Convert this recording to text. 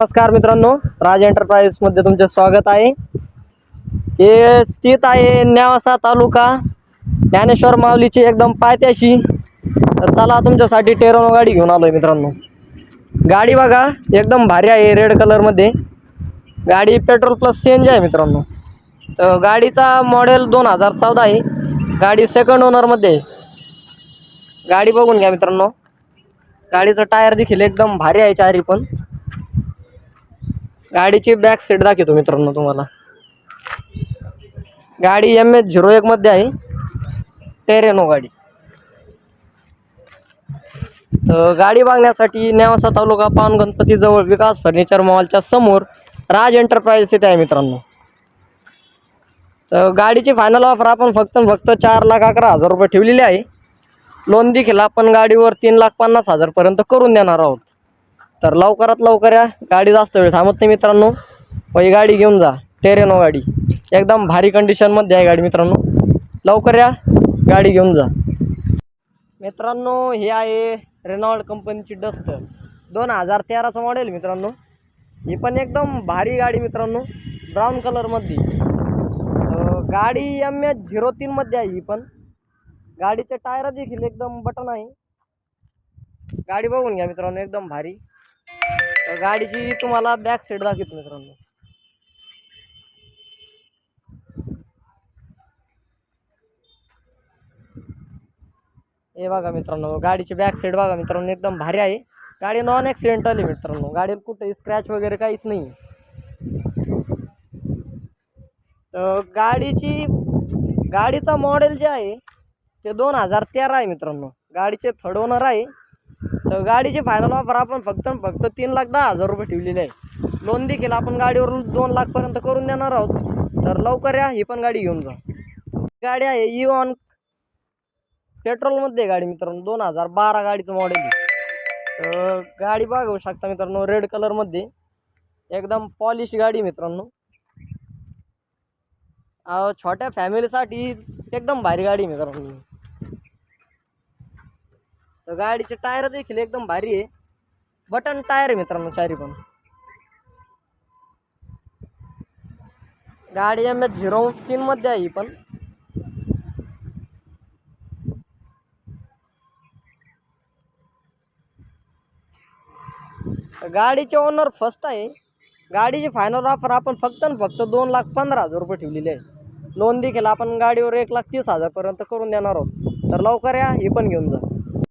नमस्कार मित्रांनो, राज एंटरप्राइज मध्ये तुमचे स्वागत आहे। हे स्थित आहे नेवासा तालुका ज्ञानेश्वर माऊलीची एकदम पायथ्याशी। तर चला तुमच्यासाठी टेरोनो गाडी घेऊन आलोय मित्रांनो। गाडी बघा एकदम भारी आहे, रेड कलर मध्ये। गाडी पेट्रोल प्लस सीएनजी आहे मित्रांनो। तर गाडीचा मॉडेल 2014 आहे। गाडी सेकंड ओनर मध्ये आहे। गाडी बघून घ्या मित्रांनो। गाडीचं टायर देखील एकदम भारी आहे चारी पण। गाडीची बॅक सीट दाखवतो मित्रांनो तुम्हाला। गाडी MS01 मध्ये आहे, टेरेनो गाडी। तर गाडी बघण्यासाठी नेवासा तालुका पान गणपती जवळ विकास फर्निचर मॉलच्या समोर राज एंटरप्राइज इथे आहे मित्रांनो। तर गाडीची फायनल ऑफर आपण फक्त 4,11,000 रुपये ठेवलेली आहे। लोन देखील आपण गाडीवर 3,50,000 पर्यंत करून देणार आहोत। तर लवकरात लवकर या, गाडी जास्त वेळ थांबत नाही मित्रांनो। ही गाडी घेऊन जा, टेरेनो गाडी एकदम भारी कंडिशन मध्ये आहे गाडी मित्रांनो। लवकर या, गाडी घेऊन जा मित्रांनो। हे आहे रेनॉल्ड कंपनीची डस्टर 2013चं मॉडेल मित्रांनो। ही पण एकदम भारी गाडी मित्रांनो, ब्राऊन कलर मध्ये। गाडी MS03 मध्ये आहे ही पण। गाडीचे टायर देखील एकदम बटन आहे। गाडी बघून घ्या मित्रांनो, एकदम भारी। गाडीची तुम्हाला बॅक साईड दाखवतो मित्रांनो। हे बघा मित्रांनो, गाडीची बॅक साईड बघा मित्रांनो, एकदम भारी आहे। गाडी नॉन ॲक्सिडेंटल आहे मित्रांनो। गाडीला कुठेही स्क्रॅच वगैरे काहीच नाही। तर गाडीचा मॉडेल जे आहे ते 2013 आहे मित्रांनो। गाडीचे थर्ड ओनर आहे। तर गाडीची फायनल ऑफर आपण फक्त 3,10,000 रुपये ठेवलेली आहे। लोन देखील आपण गाडीवर 2 लाख पर्यंत करून देणार आहोत। तर लवकर या, ही पण गाडी घेऊन जा। गाडी आहे इऑन पेट्रोल मध्ये गाडी मित्रांनो, 2012 गाडीचं मॉडेल आहे। तर गाडी बघू शकता मित्रांनो, रेड कलर मध्ये एकदम पॉलिश गाडी मित्रांनो। छोट्या फॅमिलीसाठी एकदम भारी गाडी मित्रांनो। तर गाडीचे टायर देखील एकदम भारी आहे, बटन टायर आहे मित्रांनो चारी पण। गाडी MS03 मध्ये आहे ही पण। गाडीचे ओनर फर्स्ट आहे। गाडीची फायनल ऑफर आपण फक्त 2,15,000 रुपये ठेवलेली आहे। लोन देखील आपण गाडीवर 1,30,000 पर्यंत करून देणार आहोत। तर लवकर या, ही पण घेऊन जा।